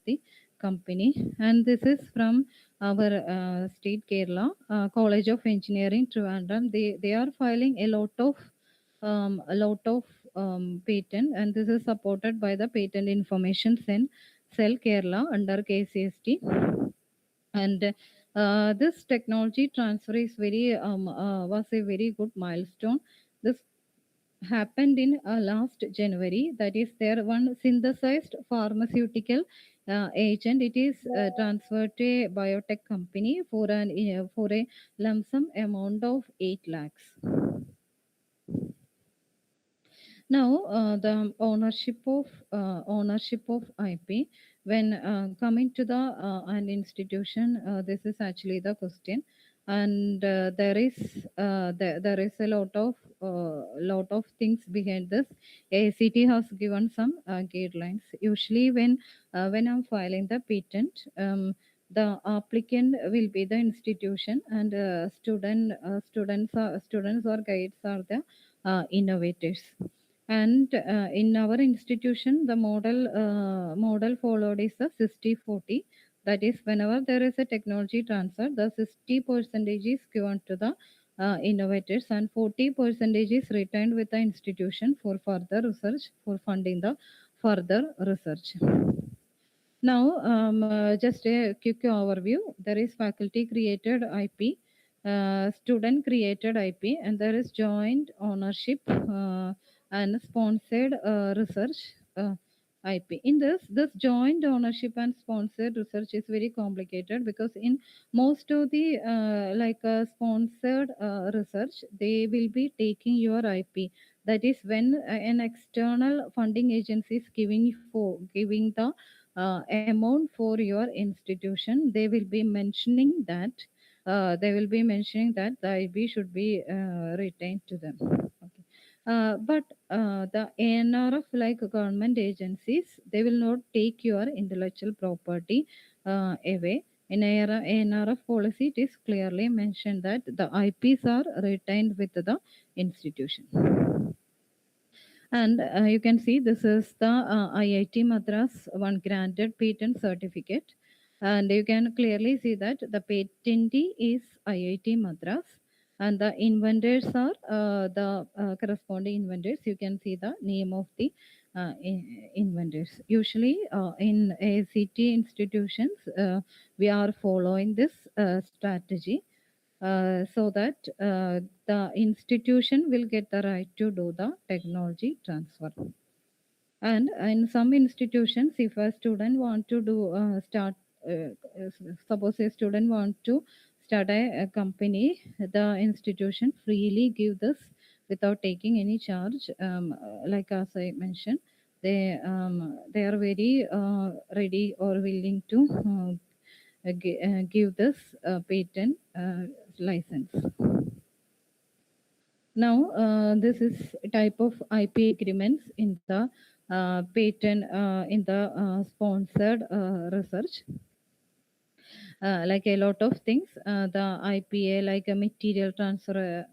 the company. And this is from our state Kerala College of Engineering Trivandrum. They are filing a lot of patent, and this is supported by the Patent Information Cell Kerala under KCST. And this technology transfer is very was a very good milestone. This happened in last January. That is, there one synthesized pharmaceutical agent. It is transferred to a biotech company for a lump sum amount of 8 lakhs. Now, the ownership of IP. When coming to the an institution, this is actually the question, and there is a lot of things behind this. ACT has given some guidelines. Usually, when I'm filing the patent. The applicant will be the institution, and students or guides are the innovators. And in our institution, the model followed is a 60-40. That is, whenever there is a technology transfer, the 60% is given to the innovators, and 40% is retained with the institution for further research, for funding the further research. Now, just a quick overview. There is faculty created IP, student created IP, and there is joint ownership and sponsored research IP. In this joint ownership and sponsored research is very complicated, because in most of the sponsored research, they will be taking your IP. That is, when an external funding agency is giving the amount for your institution, they will be mentioning that the IB should be retained to them. Okay. But the ANRF, like government agencies, they will not take your intellectual property away. In ANRF policy, it is clearly mentioned that the IPs are retained with the institution. And you can see this is the IIT Madras one granted patent certificate. And you can clearly see that the patentee is IIT Madras, and the inventors are the corresponding inventors. You can see the name of the inventors. Usually in ACT institutions, we are following this strategy, so that the institution will get the right to do the technology transfer. And in some institutions, if a student want to suppose a student want to start a company, the institution freely give this without taking any charge. Like as I mentioned, they are very ready or willing to give this patent license. Now, this is type of IP agreements in the patent in the sponsored research. Like a lot of things, the IPA, like a material transfer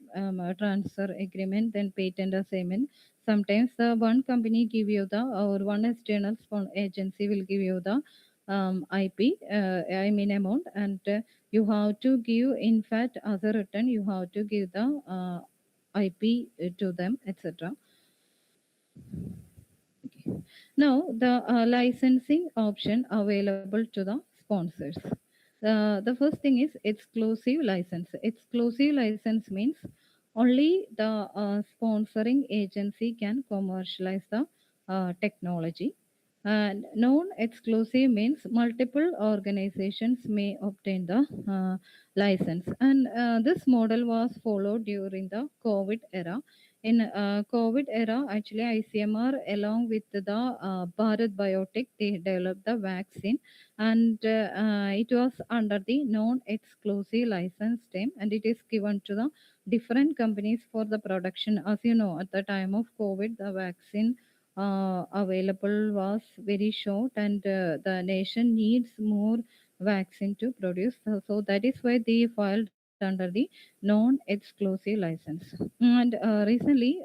agreement, then patent assignment. Sometimes the one company give you the, or one external agency will give you the IP, I mean amount, and you have to give, in fact, as a return, you have to give the IP to them, etc. Okay. Now, the licensing option available to the sponsors. The first thing is exclusive license. Exclusive license means only the sponsoring agency can commercialize the technology. And non-exclusive means multiple organizations may obtain the license. And this model was followed during the COVID era. In COVID era, actually ICMR along with the Bharat Biotech, they developed the vaccine, and it was under the non-exclusive license term, and it is given to the different companies for the production. As you know, at the time of COVID, the vaccine available was very short, and the nation needs more vaccine to produce. So that is why they filed under the non-exclusive license. And recently,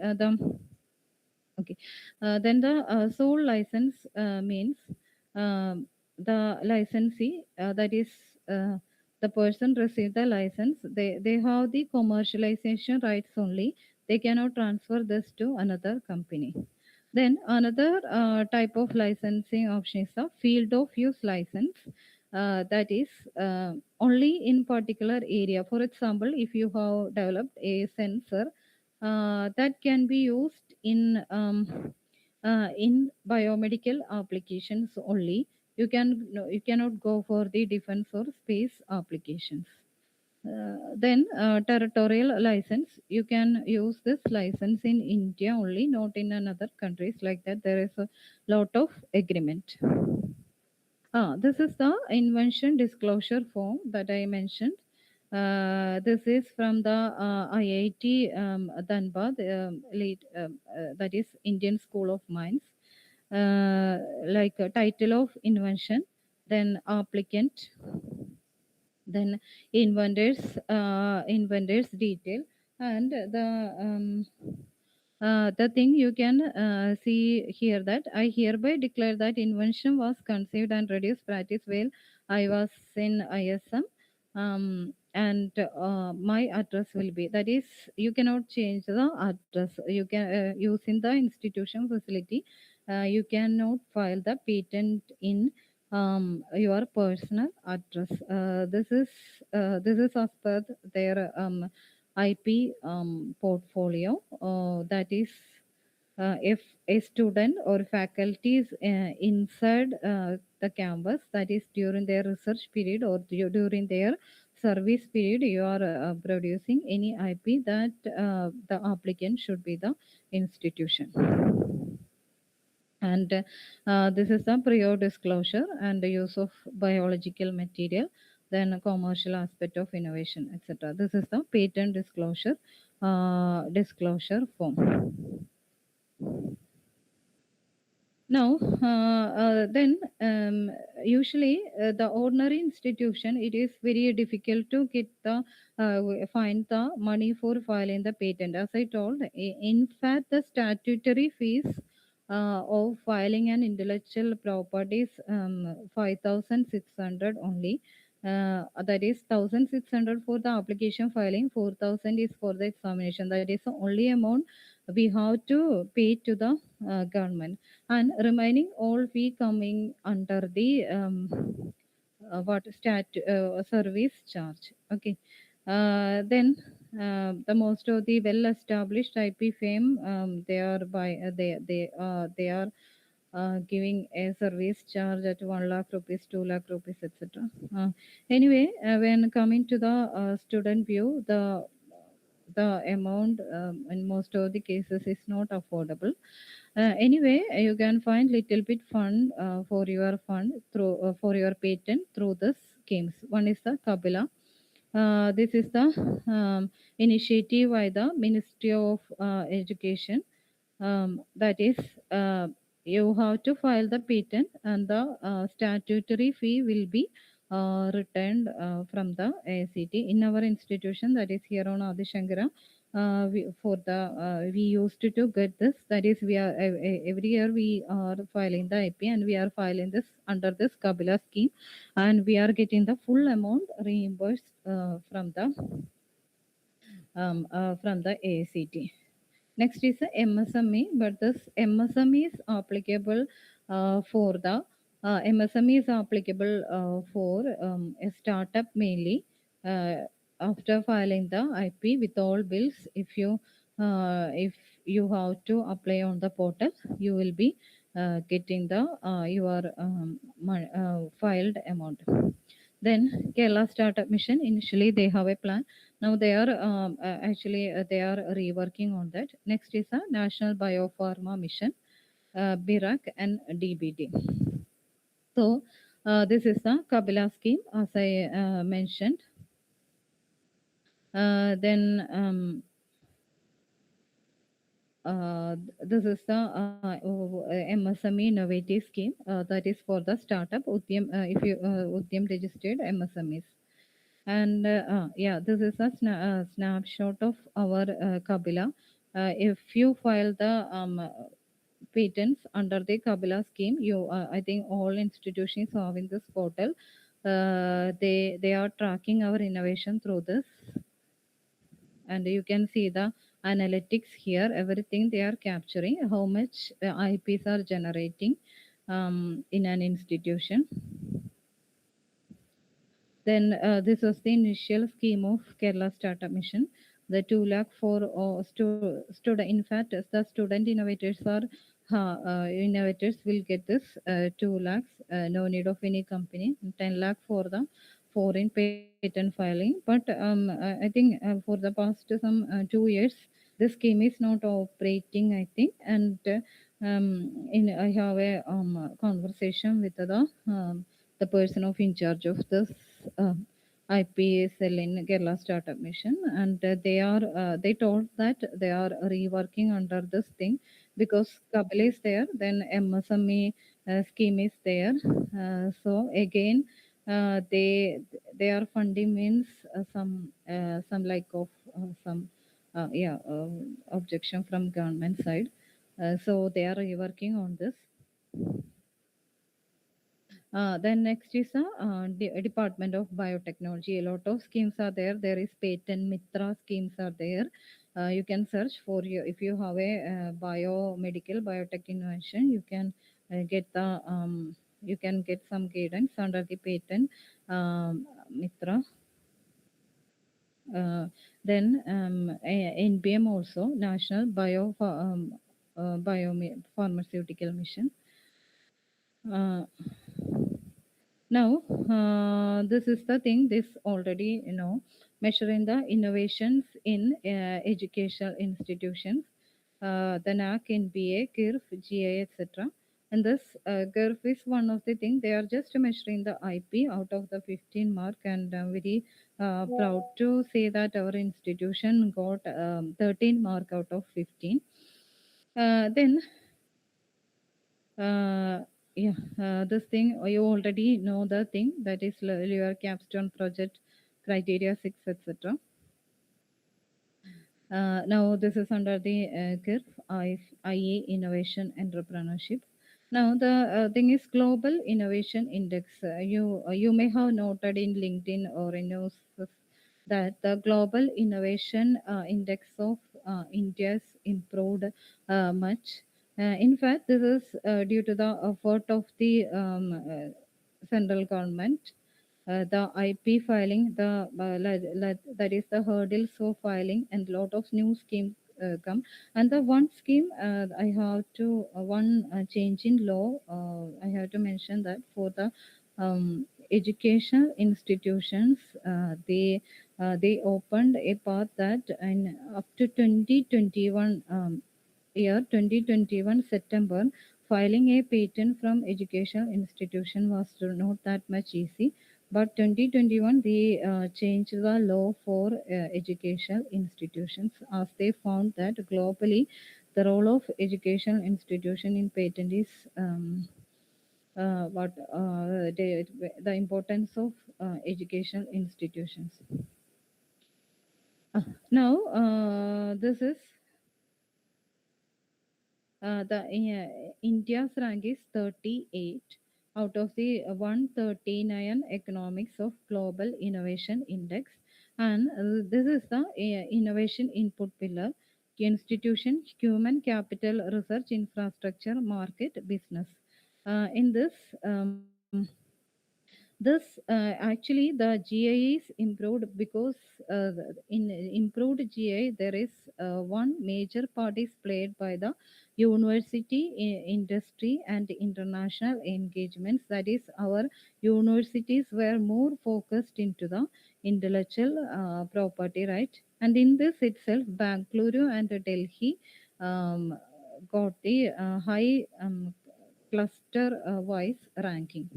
okay, then the sole license means. the licensee, that is the person received the license, they have the commercialization rights only. They cannot transfer this to another company. Then another type of licensing option is a field of use license. That is only in particular area. For example, if you have developed a sensor that can be used in biomedical applications only, you can no, you cannot go for the defense or space applications. Then territorial license, you can use this license in India only, not in another countries. Like that, there is a lot of agreement. This is the invention disclosure form that I mentioned. This is from the IIT Dhanbad, that is Indian School of Mines. Like a title of invention, then applicant, then inventors detail, and the thing you can see here, that I hereby declare that invention was conceived and reduced practice while I was in ISM, and my address will be, that is, you cannot change the address. You can use in the institution facility. You cannot file the patent in your personal address. This is as per their IP portfolio. That is, if a student or faculty is inside the campus, that is during their research period or during their service period, you are producing any IP, that the applicant should be the institution. And this is the prior disclosure and the use of biological material, then a commercial aspect of innovation, etc. This is the patent disclosure form. Now, then usually the ordinary institution, it is very difficult to get the find the money for filing the patent. As I told, in fact, the statutory fees of filing an intellectual property is 5,600 only. That is 1,600 for the application filing, 4,000 is for the examination. That is the only amount we have to pay to the government, and remaining all fee coming under the what stat service charge. Okay. Then the most of the well established IP fame, they are they are giving a service charge at 1 lakh rupees, 2 lakh rupees, etc. Anyway, when coming to the student view, the amount in most of the cases is not affordable. Anyway, you can find little bit fund for your fund through for your patent through the schemes. One is the Kabila. This is the initiative by the Ministry of Education. That is, you have to file the patent, and the statutory fee will be returned from the ACT. In our institution, that is here on Adishankara, we used to get this. That is, we are every year we are filing the IP, and we are filing this under this Kabila scheme, and we are getting the full amount reimbursed from the ACT. Next is the MSME, but this MSME is applicable for the MSME is applicable for a startup mainly. After filing the IP with all bills, if you have to apply on the portal, you will be getting the your filed amount. Then Kerala Startup Mission, initially they have a plan. Now they are actually they are reworking on that. Next is a National Biopharma Mission, BIRAC and DBD. So this is the Kabila scheme, as I mentioned. Then this is the MSME innovative scheme, that is for the startup Udyam, if you Udyam registered MSMEs. And yeah, this is a snapshot of our Kabila. If you file the patents under the Kabila scheme. I think all institutions having this portal. They are tracking our innovation through this, and you can see the analytics here. Everything they are capturing, how much IPs are generating in an institution. Then this was the initial scheme of Kerala Startup Mission. The 2 lakh for student. In fact, the student innovators will get this 2 lakhs. No need of any company. 10 lakh for the foreign patent filing. But I think for the past some 2 years, this scheme is not operating. I think, and I have a conversation with the person of in charge of this uh, IPSL in Kerala Startup Mission, and they told that they are reworking under this thing because Kabel is there, then MSME scheme is there. So again, they are funding means some like of yeah objection from government side. So they are reworking on this. Then next is the Department of Biotechnology. A lot of schemes are there. There is patent Mitra schemes are there. You can search for you if you have a biomedical biotech innovation. You can get some guidance under the patent Mitra. Then NBM also National Pharmaceutical Mission. Uh, Now, this is the thing. This already, measuring the innovations in educational institutions, the NAC, NBA, KIRF, GA, etc. And this KIRF is one of the things. They are just measuring the IP out of the 15 mark, and I'm very proud to say that our institution got 13 mark out of 15. Then uh, yeah, this thing you already know the thing that is your capstone project criteria 6, etc. Now this is under the KIRF, IA Innovation Entrepreneurship. Now the thing is Global Innovation Index. You may have noted in LinkedIn or in news that the Global Innovation Index of India's improved much. In fact, this is due to the effort of the central government, the IP filing, that is the hurdles for filing, and lot of new schemes come. And the one scheme I have to one change in law. I have to mention that for the educational institutions, they opened a path that in up to 2021 year 2021 September, filing a patent from educational institution was not that much easy. But 2021 they changed the law for educational institutions as they found that globally the role of educational institution in patent is the importance of educational institutions. Now this is India's rank is 38 out of the 139 economics of Global Innovation Index, and this is the innovation input pillar: institution, human capital, research, infrastructure, market, business. In this. This actually the GI is improved because in improved GI there is one major part is played by the university industry and international engagements. That is, our universities were more focused into the intellectual property right, and in this itself, Bangalore and Delhi um, got the high cluster wise ranking.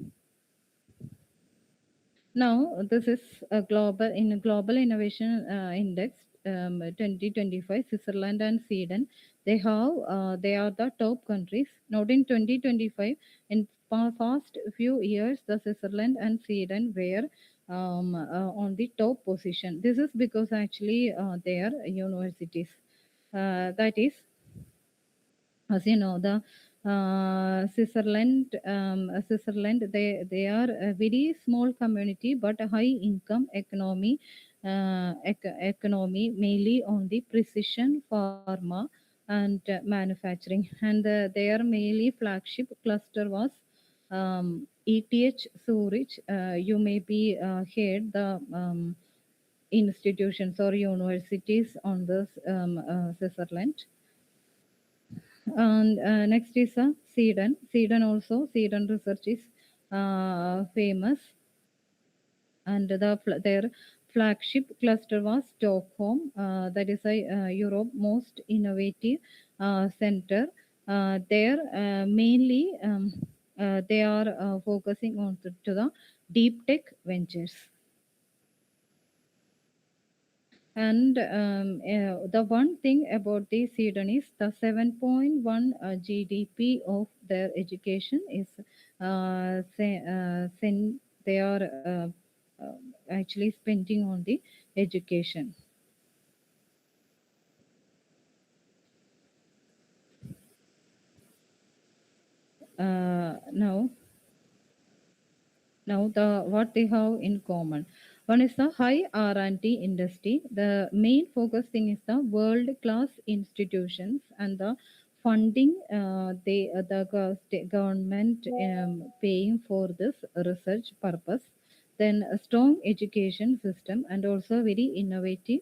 Now, this is a global innovation index 2025. Switzerland and Sweden, they are the top countries. Not in 2025. In past few years, the Switzerland and Sweden were on the top position. This is because actually their universities. That is, as you know, the Switzerland, they are a very small community but a high income economy, economy mainly on the precision pharma and manufacturing. And their mainly flagship cluster was ETH Zurich. You may be heard the institutions or universities on this Switzerland. And next is Sweden. Sweden also, Sweden research is famous, and their flagship cluster was Stockholm. That is a Europe most innovative center. There mainly they are focusing on to the deep tech ventures. And the one thing about the Sweden is the 7.1 GDP of their education is they are uh, actually spending on the education. Now, the what they have in common. One is the high R&D industry. The main focus thing is the world-class institutions and the funding. The government paying for this research purpose. Then a strong education system and also very innovative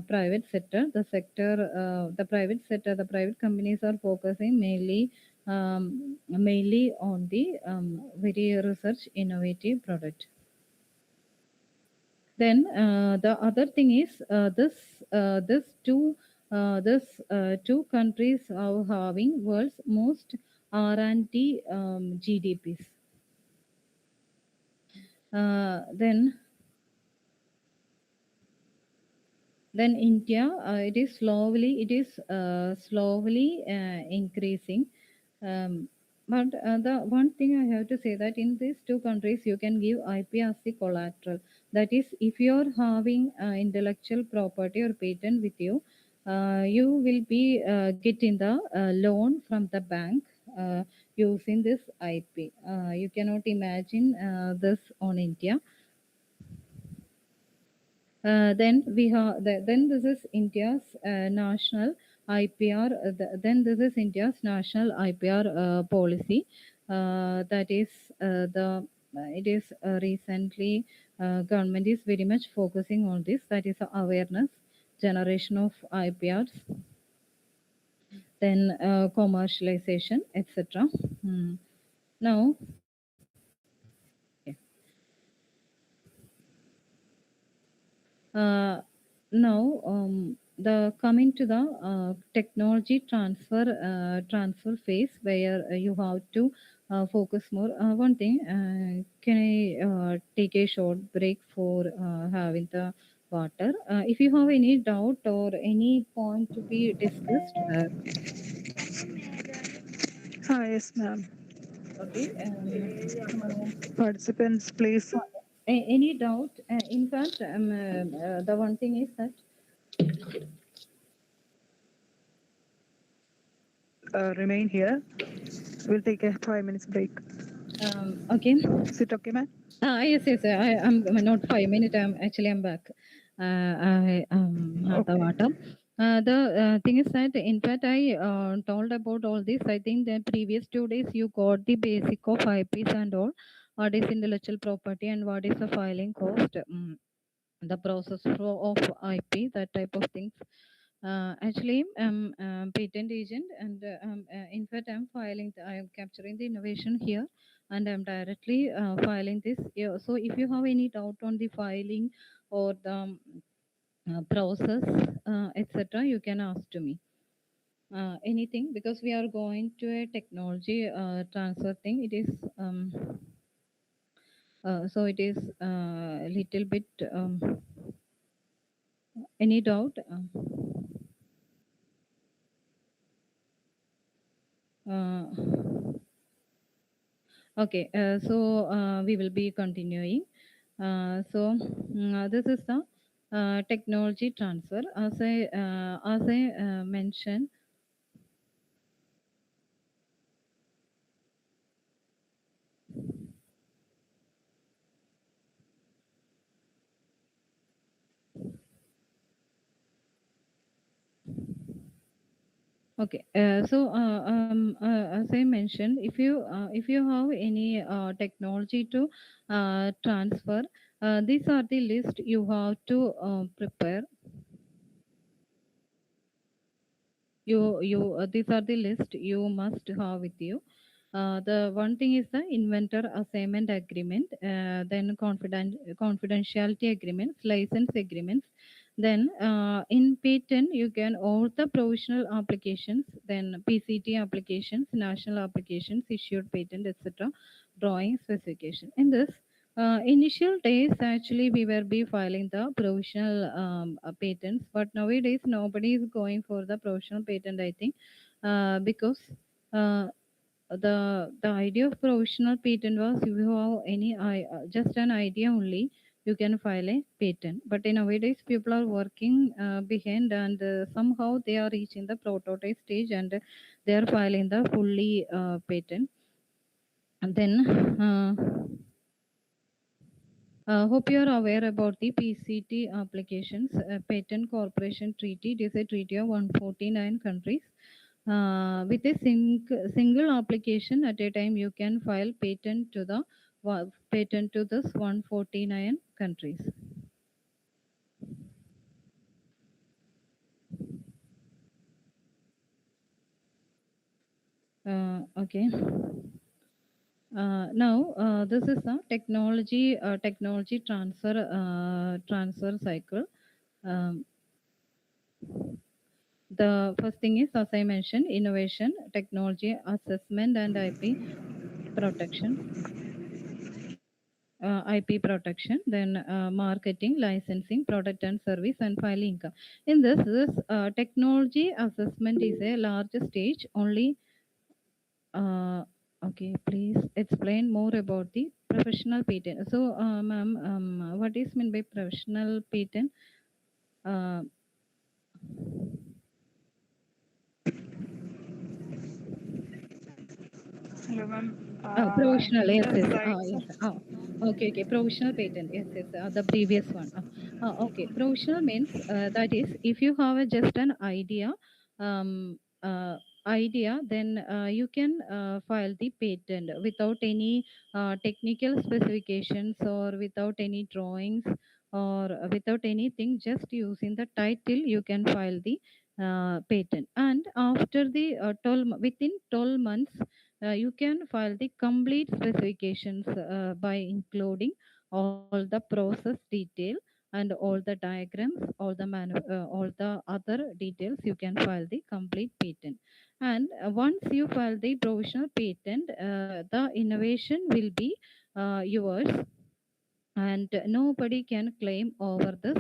private sector. The private companies are focusing mainly on the very research innovative product. Then the other thing is this two countries are having world's most R&D GDPs. Then India, it is slowly increasing. Um, but the one thing I have to say that in these two countries, you can give IP as the collateral. That is, if you are having intellectual property or patent with you, you will be getting the loan from the bank using this IP. You cannot imagine this on India. Then this is India's national IPR. Then this is India's national IPR policy. That is the it is recently government is very much focusing on this. That is awareness, generation of IPRs, then commercialization, etc. Now, Uh, now, the coming to the technology transfer phase where you have to focus more. One thing, can I take a short break for having the water? If you have any doubt or any point to be discussed, Yes, ma'am. okay. Participants, please Any doubt? In fact, the one thing is that remain here. We'll take a 5 minutes break. okay. Is it okay, ma'am? Yes, yes. I'm not 5 minutes. I'm back. I had the Okay. water. The thing is that, in fact, I told about all this. I think the previous 2 days you got the basic of IPs and all. What is intellectual property and what is the filing cost, the process flow of IP, that type of things. Actually, I'm patent agent, and in fact, I am capturing the innovation here, and I'm directly filing this. Yeah, so, if you have any doubt on the filing or the process, etc., you can ask to me. Anything, because we are going to a technology transfer thing. It is so it is a little bit. Any doubt? Uh, okay, so we will be continuing. This is the technology transfer. As I mentioned, Okay. As I mentioned, if you have any technology to transfer, these are the list you have to prepare. These are the list you must have with you. The one thing is the inventor assignment agreement, then confidentiality agreements, license agreements. Then in patent you can all the provisional applications, then PCT applications, national applications, issued patent, etc. Drawing specification. In this initial days, actually, we were be filing the provisional patents, but nowadays nobody is going for the provisional patent. I think because uh, the idea of provisional patent was if you have any just an idea only, you can file a patent. But in nowadays, people are working behind, and somehow they are reaching the prototype stage, and they are filing the fully patent. And then. Hope you are aware about the PCT applications. Patent Corporation Treaty. It is a treaty of 149 countries. With a single application at a time, you can file patent to this 149 countries. Okay. Now, this is a technology transfer cycle. Um, The first thing is, as I mentioned, innovation, technology, assessment, and protection. IP protection, then marketing, licensing, product and service, and filing income. In this technology assessment is a large stage. Only, okay, please explain more about the professional patent. So, ma'am, what is meant by professional patent? Uh, Hello, ma'am. Provisional, yes, The yes. sites Yes. of Okay, okay. Provisional patent, yes, yes. The previous one. Okay. Provisional means that is if you have just an um, uh, then you can file the patent without any technical specifications or without any drawings or without anything. Just using the title, you can file the patent. And after the within 12 months you can file the complete specifications by including all the process detail and all the diagrams, all the other details. You can file the complete patent. And once you file the provisional patent, the innovation will be yours, and nobody can claim over this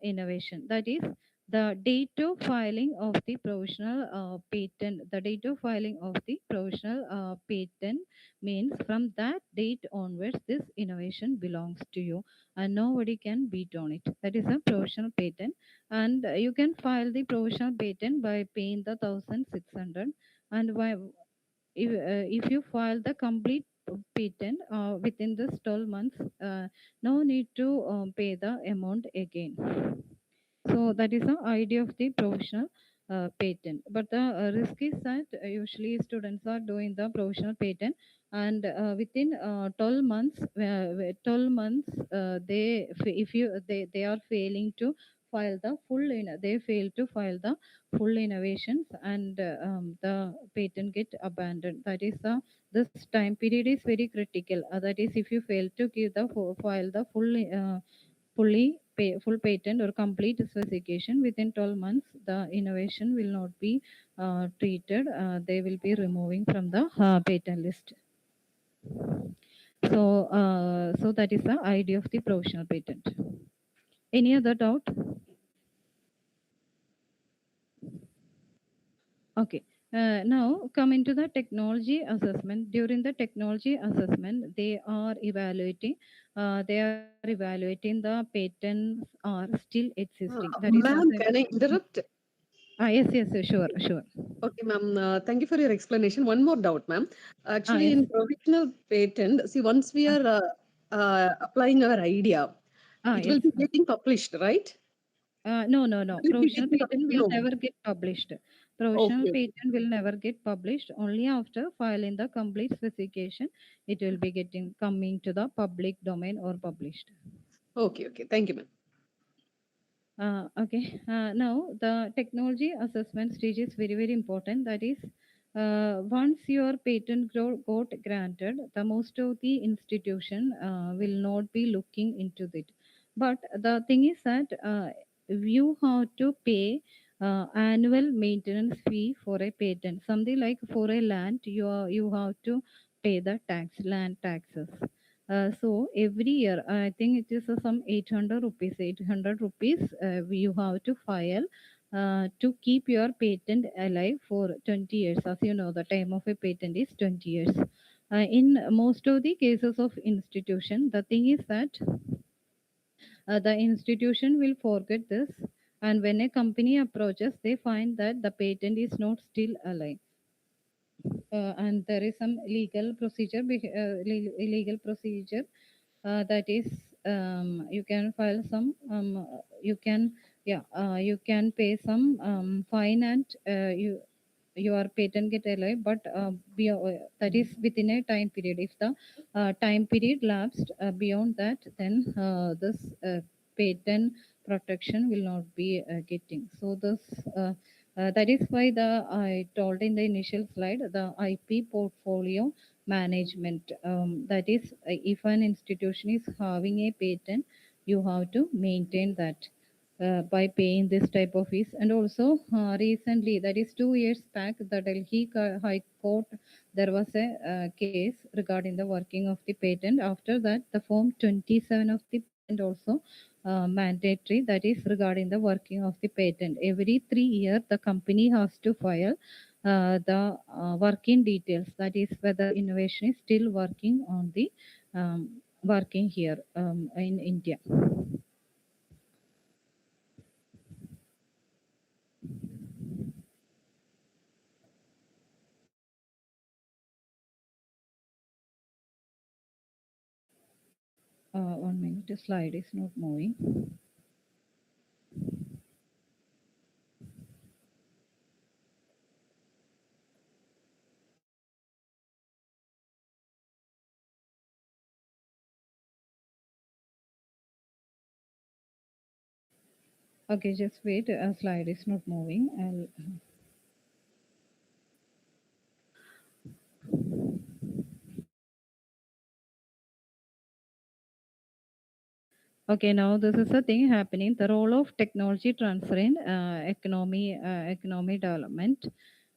innovation. That is the date of filing of the provisional patent. The date of filing of the provisional patent means from that date onwards, this innovation belongs to you, and nobody can beat on it. That is a provisional patent, and you can file the provisional patent by paying the 1,600, and if you file the complete patent within this 12 months, no need to pay the amount again. So that is the idea of the provisional patent. But the risk is that usually students are doing the provisional patent, and within 12 months, 12 months, they are failing to file the they fail to file the full innovations, and the patent get abandoned. That is the this time period is very critical. That is, if you fail to give the file the full patent or complete specification within 12 months, the innovation will not be treated. They will be removing from the patent list. So that is the idea of the provisional patent. Any other doubt? Okay. Now coming to the technology assessment. During the technology assessment, they are evaluating the patents are still existing. That is, as Ma'am, can I interrupt? yes, yes, sure, sure. Okay, ma'am. Thank you for your explanation. One more doubt, ma'am. Actually, Yes. in provisional patent, see, once we are applying our idea, it Yes. will be getting published, right? No, no, no. It will be Provisional getting patent will no. never get published. Provisional Okay. patent will never get published. Only after filing the complete specification, it will be getting coming to the public domain or published. Okay. Okay. Thank you, ma'am. Okay. Now the technology assessment stage is very very important. That is, once your patent got granted, the most of the institution will not be looking into it. But the thing is that you have to pay annual maintenance fee for a patent. Something like for a land, you have to pay the land taxes. So every year, I think it is some 800 rupees. 800 rupees you have to file to keep your patent alive for 20 years. As you know, the time of a patent is 20 years. In most of the cases of institution, the thing is that the institution will forget this, and when a company approaches, they find that the patent is not still alive, and there is some legal procedure that is, you can file some, you can, yeah, you can pay some fine, and your patent get alive, but that is within a time period. If the time period lapsed beyond that, then this patent protection will not be getting. So this that is why I told in the initial slide, the IP portfolio management. That is, if an institution is having a patent, you have to maintain that by paying this type of fees. And also, recently, that is 2 years back, the Delhi High Court, there was a case regarding the working of the patent. After that, the Form 27 of the patent also mandatory, that is regarding the working of the patent. Every 3 years, the company has to file the working details, that is whether innovation is still working on the working here in India. One minute, the slide is not moving. Okay, just wait. Slide is not moving. Okay, now this is a thing happening. The role of technology transfer in economy development.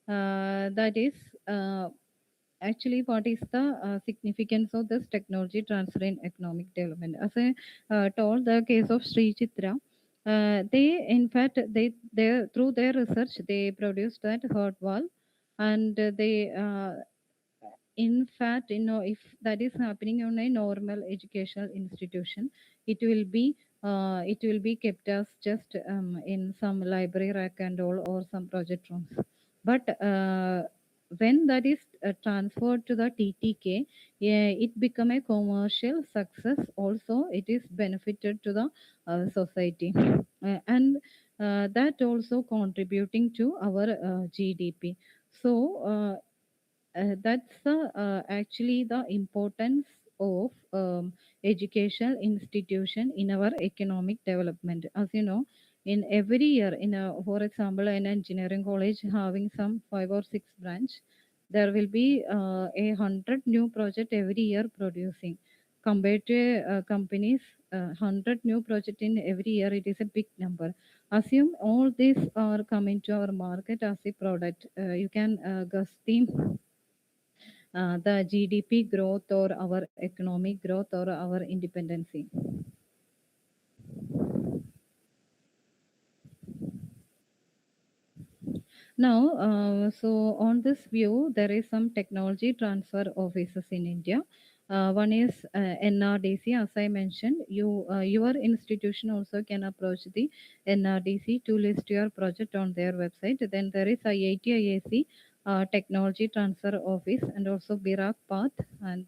That is, actually, what is the significance of this technology transfer in economic development? As I told, the case of Sri Chitra, they, in fact, they through their research, they produced that heart valve, and they in fact, if that is happening on a normal educational institution, it will be kept as just in some library rack and all, or some project rooms. But when that is transferred to the TTK, yeah, it become a commercial success. Also, it is benefited to the society, and that also contributing to our GDP. So that's actually the importance of educational institution in our economic development. As you know, in every year, for example, an engineering college having some 5 or 6 branch, there will be 100 new project every year producing. Compared to companies, 100 new project in every year, it is a big number. Assume all these are coming to our market as a product. You can guess the GDP growth or our economic growth or our independency. Now, so on this view, there is some technology transfer offices in India. One is NRDC, as I mentioned. Your institution also can approach the NRDC to list your project on their website. Then there is IIT Technology Transfer Office, and also Birak Path. And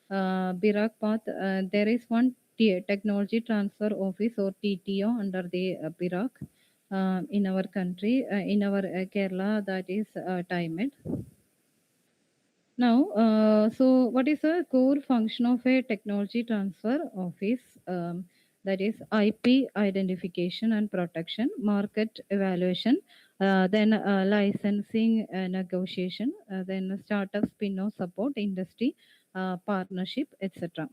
Birak Path, there is one Technology Transfer Office or TTO under the Birak. in our country, in our Kerala, that is timed. Now, so what is the core function of a technology transfer office? That is IP identification and protection, market evaluation, then licensing negotiation, then startup spin-off support, industry partnership, etc.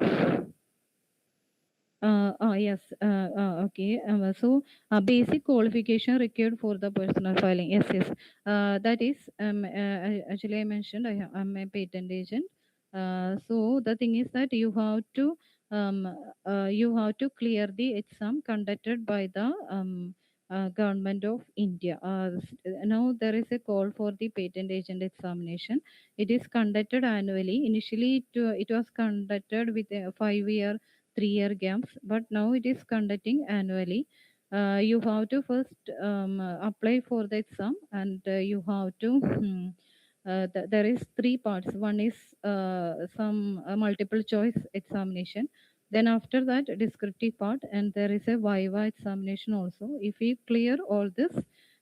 Yes. Okay. So, basic qualification required for the personal filing. Yes, yes. That is, actually, I mentioned I'm a patent agent. So the thing is that um, you have to clear the exam conducted by the government of India. Now there is a call for the patent agent examination. It is conducted annually. Initially, it was conducted with a 5-year 3-year gaps, but now it is conducting annually. You have to first apply for the exam, and you have to there is three parts. One is some multiple choice examination, then after that descriptive part, and there is a viva examination also. If you clear all this,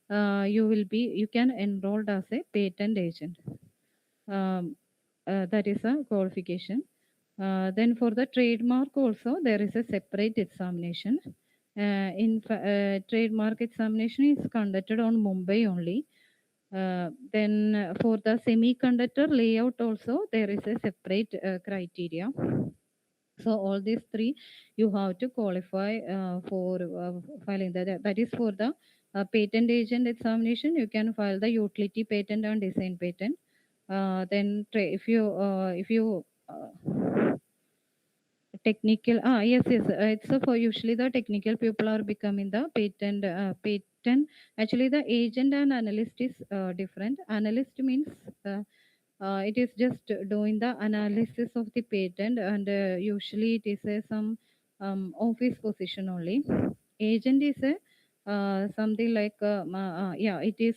you can enrolled as a patent agent. That is a qualification. Then for the trademark also, there is a separate examination. Trademark examination is conducted on Mumbai only. Then for the semiconductor layout also, there is a separate criteria. So all these three you have to qualify for filing. That is for the patent agent examination. You can file the utility patent and design patent. If you technical, yes, yes, it's for usually the technical people are becoming the patent. Actually, the agent and analyst is different. Analyst means it is just doing the analysis of the patent, and usually it is a some office position only. Agent is a something like yeah, it is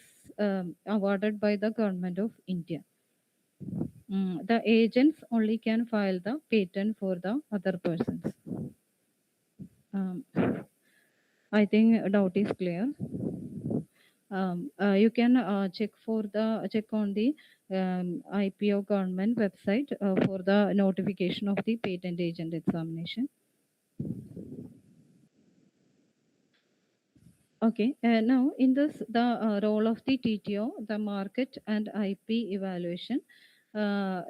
awarded by the government of India. The agents only can file the patent for the other persons. Um, I think doubt is clear. You can check on the IPO government website for the notification of the patent agent examination. Okay, now in this, the role of the TTO, the market and IP evaluation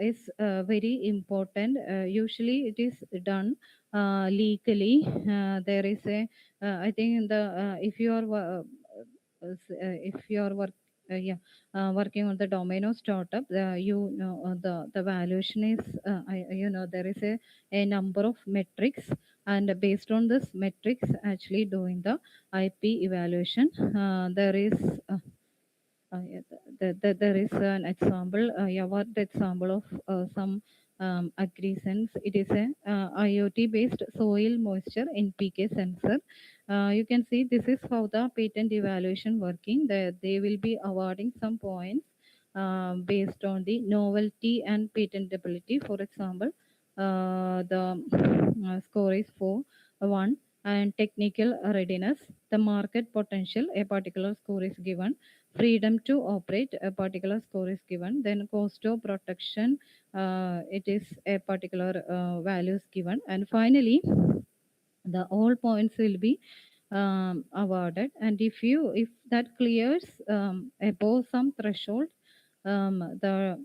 is very important. Usually it is done legally. There is a, I think in the, if you are, if you are yeah, working on the domain of startup, you know, the valuation is, there is a number of metrics, and based on this metrics, actually doing the IP evaluation. There is yeah, there is an example, yeah, what example of some agri-sense. It is a IoT-based soil moisture NPK sensor. You can see this is how the patent evaluation working. They will be awarding some points based on the novelty and patentability. For example, the score is 4-1, and technical readiness, the market potential, a particular score is given. Freedom to operate, a particular score is given. Then cost of protection, it is a particular value is given. And finally, the all points will be awarded. And if that clears above some threshold, the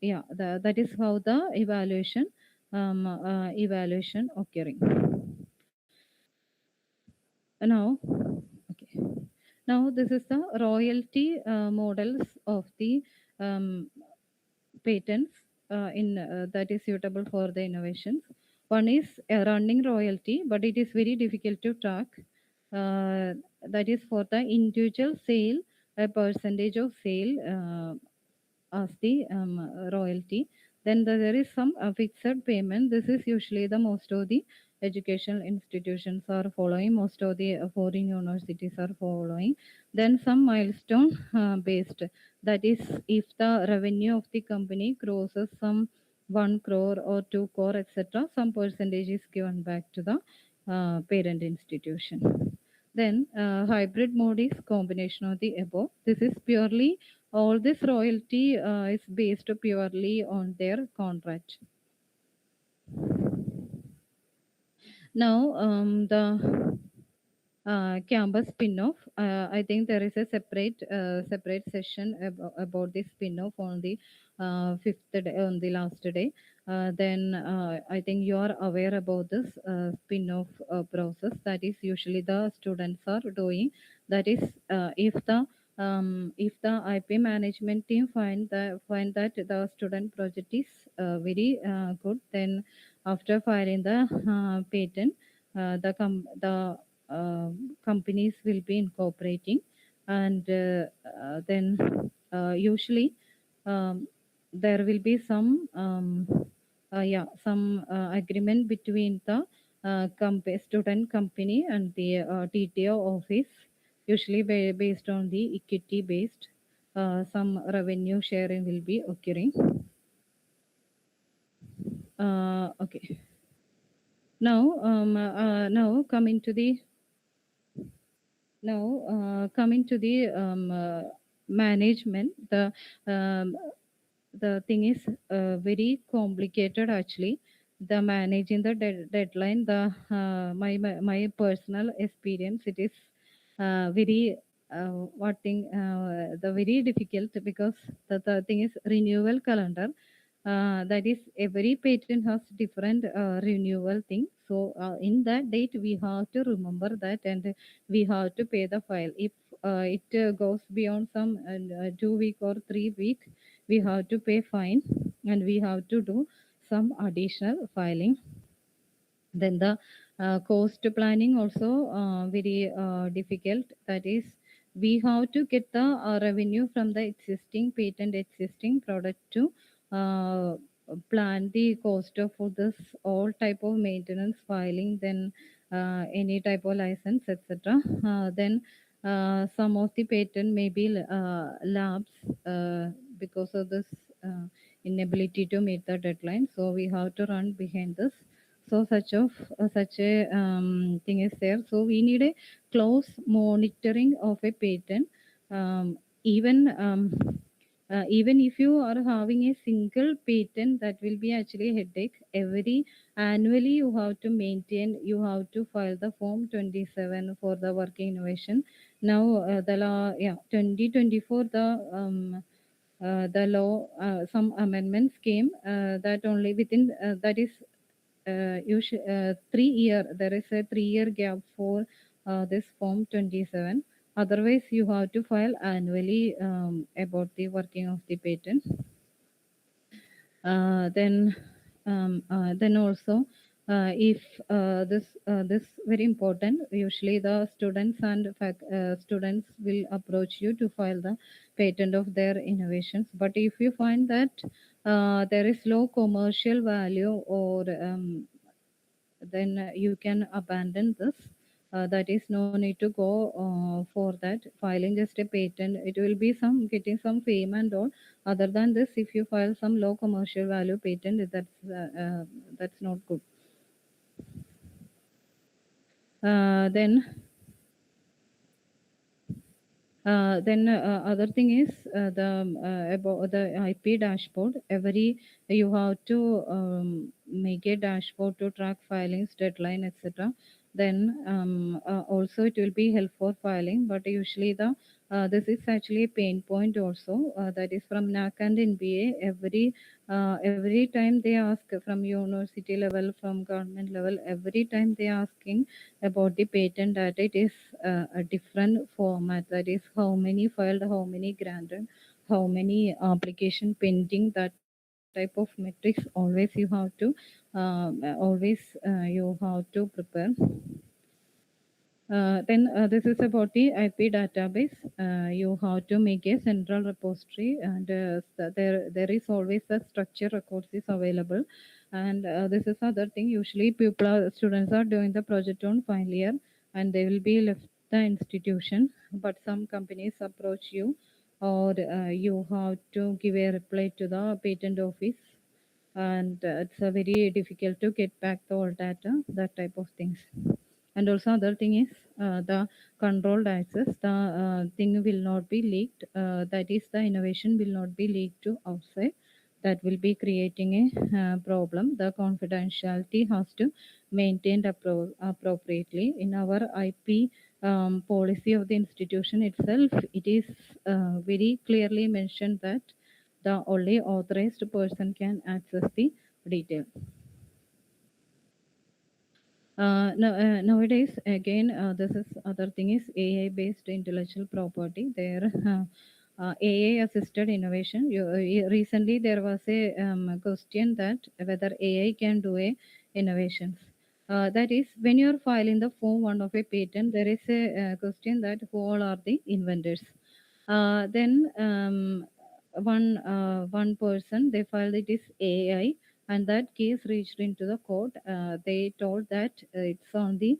yeah, that is how the evaluation occurring. Now, okay. Now this is the royalty models of the um, patents in that is suitable for the innovations. One is a running royalty, but it is very difficult to track. That is for the individual sale, a percentage of sale as the royalty. Then there is some fixed payment. This is usually the most of the educational institutions are following. Most of the foreign universities are following. Then some milestone based. That is, if the revenue of the company crosses some 1 crore or 2 crore, etc., some percentage is given back to the parent institution. Then hybrid mode is combination of the above. This is purely, all this royalty is based purely on their contract. Now the campus spin-off. I think there is a separate session about the spin-off on the fifth day, on the last day. Then I think you are aware about this spin-off process that is usually the students are doing. That is, if the IP management team find that the student project is very good, then after filing the patent, the companies will be incorporating, and then usually there will be some agreement between the student company and the TTO office, usually based on the equity based. Some revenue sharing will be occurring. Okay. Now coming to the management, um, the thing is very complicated actually. The managing the deadline, the my personal experience, it is very what thing the very difficult, because the thing is renewal calendar. That is, every patent has different renewal thing. So in that date we have to remember that, and we have to pay the file. If it goes beyond some 2 week or 3 week, we have to pay fine, and we have to do some additional filing. Then the cost planning also very difficult. That is, we have to get the revenue from the existing patent, existing product to uh, plan the cost of for this all type of maintenance filing, then any type of license, etc. Then some of the patent may be labs because of this inability to meet the deadline. So we have to run behind this. So such a thing is there. So we need a close monitoring of a patent. Um, even even if you are having a single patent, that will be actually a headache. Every annually you have to maintain, you have to file the form 27 for the working innovation. Now the law, yeah, 2024, the law, some amendments came that only within that is 3 year, there is a 3 year gap for this form 27. Otherwise you have to file annually about the working of the patent. Then also if this very important, usually the students and students will approach you to file the patent of their innovations. But if you find that there is low commercial value, or then you can abandon this. That is, no need to go for that filing just a patent. It will be some getting some fame and all. Other than this, if you file some low commercial value patent, that's not good. Then other thing is the about the IP dashboard. Every you have to make a dashboard to track filings, deadline, etc. Then also it will be help for filing, but usually the this is actually a pain point also. That is from NAC and NBA. Every time they ask from university level, from government level, every time they asking about the patent data, it is a different format. That is, how many filed, how many granted, how many application pending, that type of metrics always you have to prepare. Then this is about the IP database. You have to make a central repository, and there is always a structure records is available. And this is other thing. Usually, students are doing the project on final year, and they will be left the institution. But some companies approach you, or you have to give a reply to the patent office, and it's very difficult to get back the old data. That type of things. And also other thing is the controlled access. The thing will not be leaked. That is, the innovation will not be leaked to outside. That will be creating a problem. The confidentiality has to maintained appropriately. In our IP policy of the institution itself, it is very clearly mentioned that the only authorized person can access the detail. Nowadays, again, this is other thing is AI based intellectual property. There, AI assisted innovation. Recently, there was a question that whether AI can do a innovations. That is, when you are filing the form one of a patent, there is a question that who all are the inventors. Then one person they filed it is AI, and that case reached into the court. They told that it's on the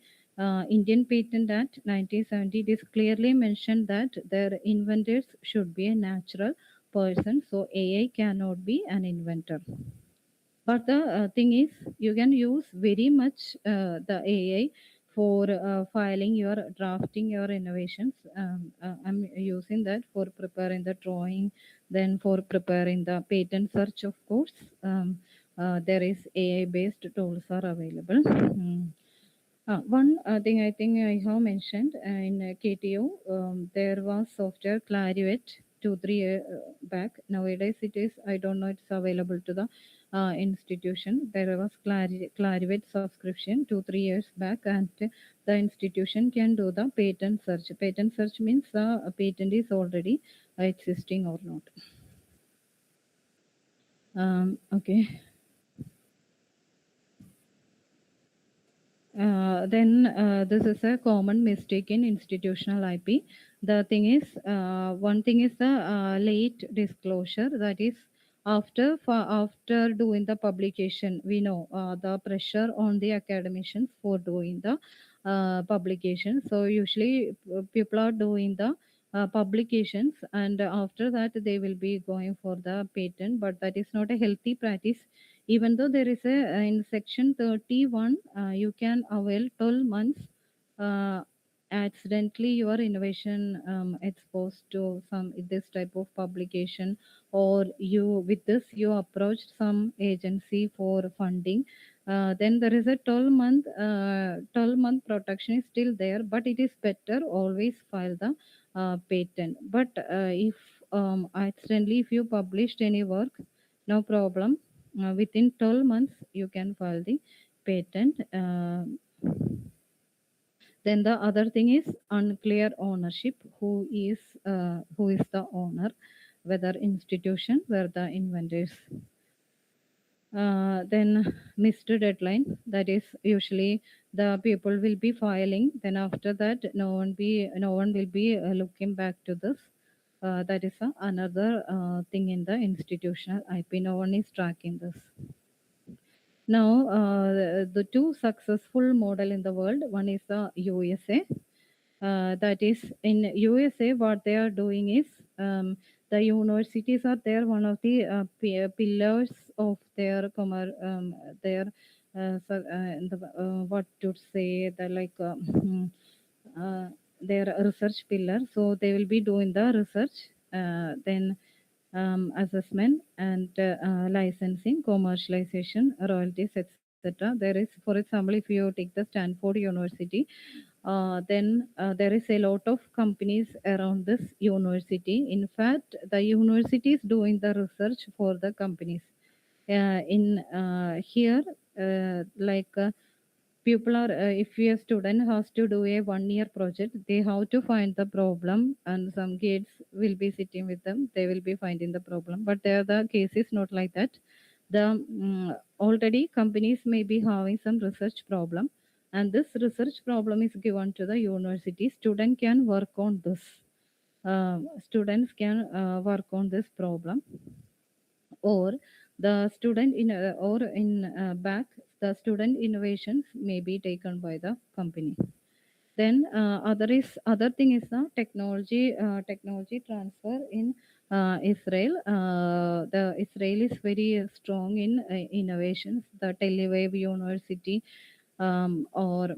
Indian Patent Act 1970. It is clearly mentioned that their inventors should be a natural person, so AI cannot be an inventor. But the thing is, you can use very much the AI for filing your drafting your innovations. I'm using that for preparing the drawing, then for preparing the patent search, of course. There is AI based tools are available. One thing I think I have mentioned in KTO, there was software Clarivate 2-3 back. Nowadays it is, I don't know, it's available to the institution. There was Clarivate subscription 2-3 years back, and the institution can do the patent search. Patent search means the patent is already existing or not. Okay. Then this is a common mistake in institutional IP. The thing is, one thing is the late disclosure. That is, after doing the publication, we know the pressure on the academicians for doing the publication. So usually people are doing the publications, and after that they will be going for the patent. But that is not a healthy practice. Even though there is a in section 31 you can avail 12 months uh, accidentally your innovation exposed to some this type of publication, or you with this you approached some agency for funding, then there is a 12-month protection is still there, but it is better always file the patent. But if accidentally if you published any work, no problem, within 12 months you can file the patent. Then the other thing is unclear ownership. Who is the owner, whether institution, where the inventors. Then missed deadline. That is usually the people will be filing. Then after that, no one will be looking back to this. That is another thing in the institutional IP. No one is tracking this. Now, the two successful model in the world, one is the USA. That is in USA, what they are doing is the universities are there. One of the pillars of their what to say, the like their research pillar. So they will be doing the research, then assessment and licensing, commercialization, royalties, etc. There is, for example, if you take the Stanford University, then there is a lot of companies around this university. In fact, the university is doing the research for the companies. In here, like people are if a student has to do a 1 year project, they have to find the problem, and some kids will be sitting with them, they will be finding the problem. But there the case is not like that. The already companies may be having some research problem, and this research problem is given to the university. Student can work on this. Students can work on this problem, or the student in or in back the student innovations may be taken by the company. Then other thing is the technology transfer in Israel. The Israel is very strong in innovations. The Tel Aviv University, or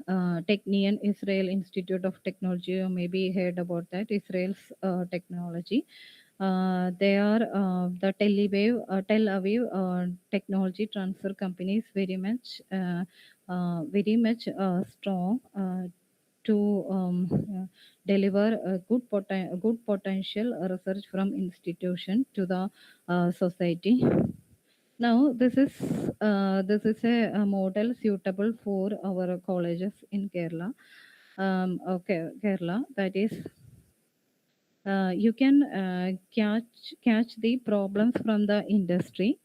Technion, Israel Institute of Technology, you maybe heard about that, Israel's technology. They are Tel Aviv technology transfer company is very much strong to deliver a good potential research from institution to the society. Now, this is a model suitable for our colleges in Kerala. Okay, Kerala. That is, you can catch the problems from the industry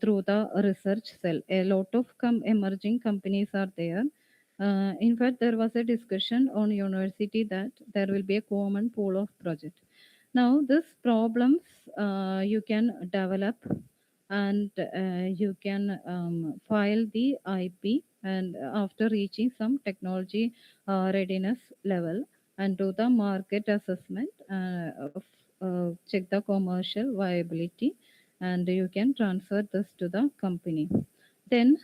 through the research cell. A lot of emerging companies are there. In fact, there was a discussion on university that there will be a common pool of project. Now, these problems you can develop, and you can file the IP, and after reaching some technology readiness level, and do the market assessment of check the commercial viability, and you can transfer this to the company. Then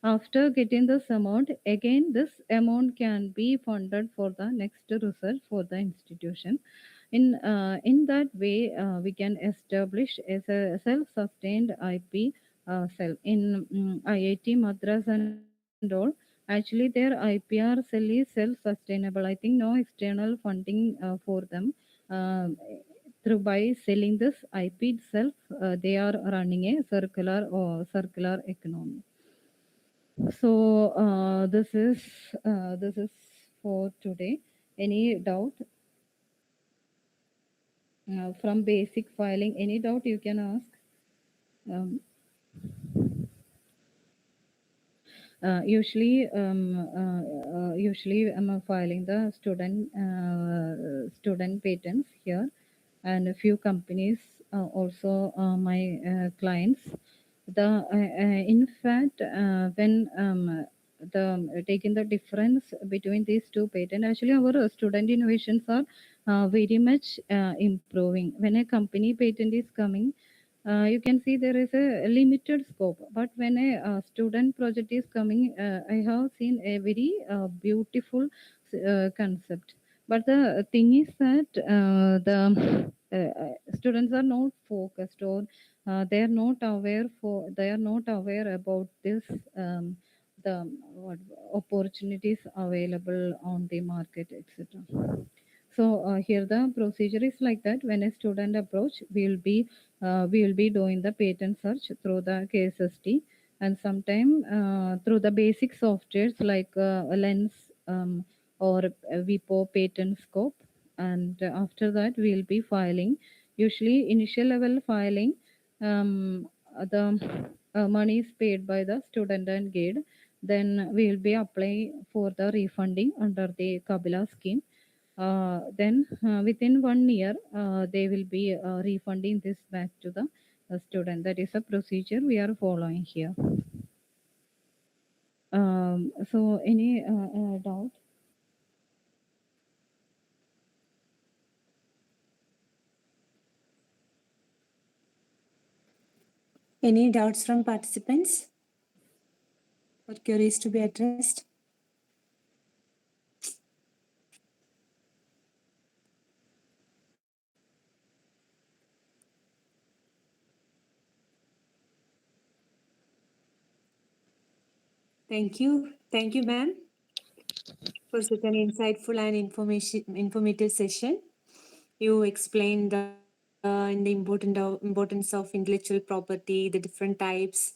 after getting this amount, again this amount can be funded for the next research for the institution. In that way, we can establish as a self-sustained IP cell in IIT Madras and all. Actually, their IPR cell is self-sustainable. I think no external funding for them. Through by selling this IP itself, they are running a circular economy. So this is for today. Any doubt from basic filing? Any doubt you can ask. Um, usually I'm filing the student patents here, and a few companies also my clients. The in fact when taking the difference between these two patents, actually our student innovations are very much improving. When a company patent is coming, you can see there is a limited scope, but when a student project is coming, I have seen a very beautiful concept. But the thing is that the students are not focused, or they are not aware about this, the what opportunities available on the market, etc. So here the procedure is like that. When a student approach, we will be doing the patent search through the KSST, and sometime through the basic softwares like Lens, or WIPO patent scope, and after that we will be filing. Usually initial level filing, the money is paid by the student and guide. Then we will be applying for the refunding under the Kabila scheme. Then within 1 year, they will be refunding this back to the student. That is a procedure we are following here. So any doubt? Any doubts from participants or queries to be addressed? Thank you. Thank you, ma'am, for such an insightful and informative session. You explained in the importance of intellectual property, the different types,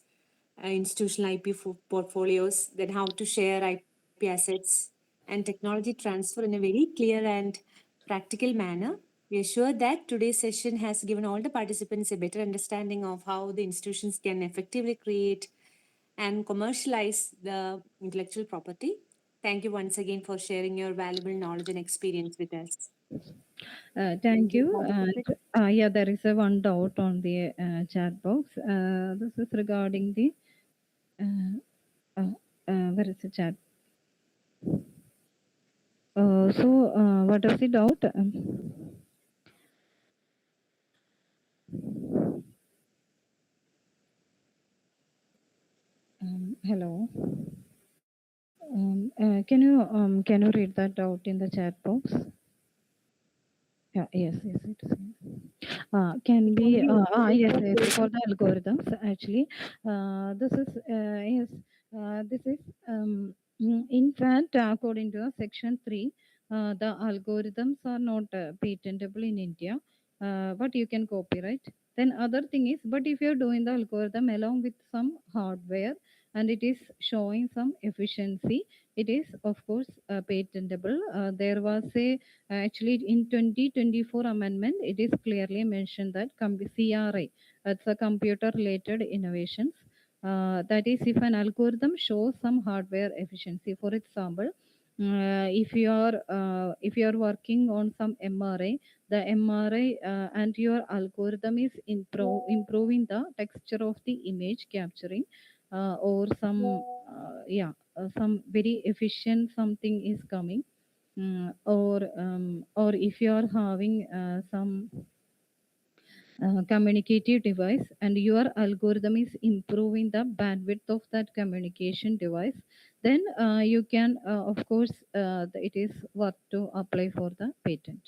institutional IP portfolios, then how to share IP assets and technology transfer in a very clear and practical manner. We are sure that today's session has given all the participants a better understanding of how the institutions can effectively create and commercialize the intellectual property. Thank you once again for sharing your valuable knowledge and experience with us. Thank You you. have a And question? yeah, there is a one doubt on the chat box. This is regarding the where is the chat? So what is the doubt? Hello. Can you read that out in the chat box? Yeah, yes, it's can be yes, yes, for the algorithms actually. This is yes, this is in fact according to section 3, the algorithms are not patentable in India, but you can copyright. Then other thing is, but if you're doing the algorithm along with some hardware and it is showing some efficiency, it is of course patentable. There was a actually, in 2024 amendment, it is clearly mentioned that CRI, that's a computer-related innovations. That is, if an algorithm shows some hardware efficiency, for example, if you are working on some MRI, the MRI and your algorithm is improving the texture of the image capturing, or some very efficient something is coming. Or if you are having some communicative device and your algorithm is improving the bandwidth of that communication device, then you can of course it is worth to apply for the patent.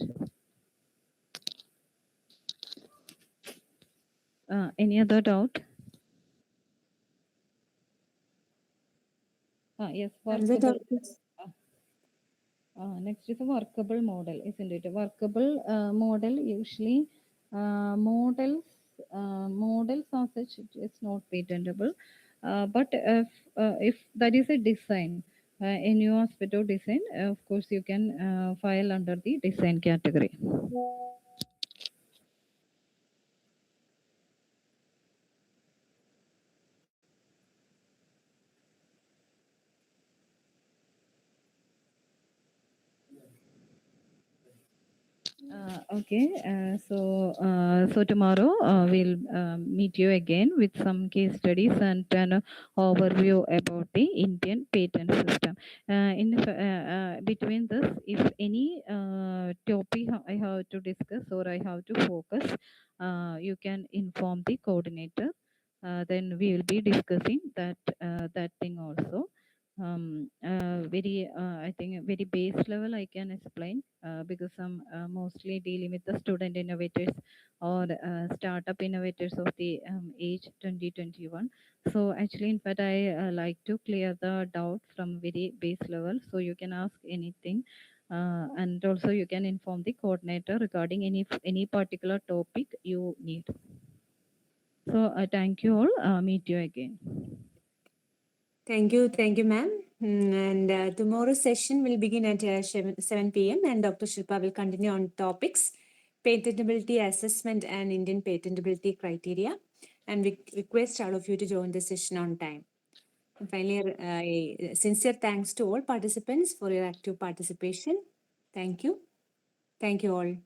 Any other doubt? Yes, Another workable. doubt, please. Next is a workable model, isn't it? A workable model usually models as such is not patentable, but if that is a design, a new aspect of design, of course you can file under the design category. Okay, so tomorrow we'll meet you again with some case studies and an overview about the Indian patent system. Between this, if any topic I have to discuss or I have to focus, you can inform the coordinator. Then we will be discussing that thing also. I think very base level I can explain, because I'm mostly dealing with the student innovators or startup innovators of the age 2021. So actually, in fact, I like to clear the doubt from very base level, so you can ask anything. And also you can inform the coordinator regarding any particular topic you need. So thank you all. Meet you again. Thank you, ma'am. And tomorrow's session will begin at 7 p.m. and Dr. Shilpa will continue on topics patentability assessment and Indian patentability criteria. And we request all of you to join the session on time. And finally, sincere thanks to all participants for your active participation. Thank you. Thank you all.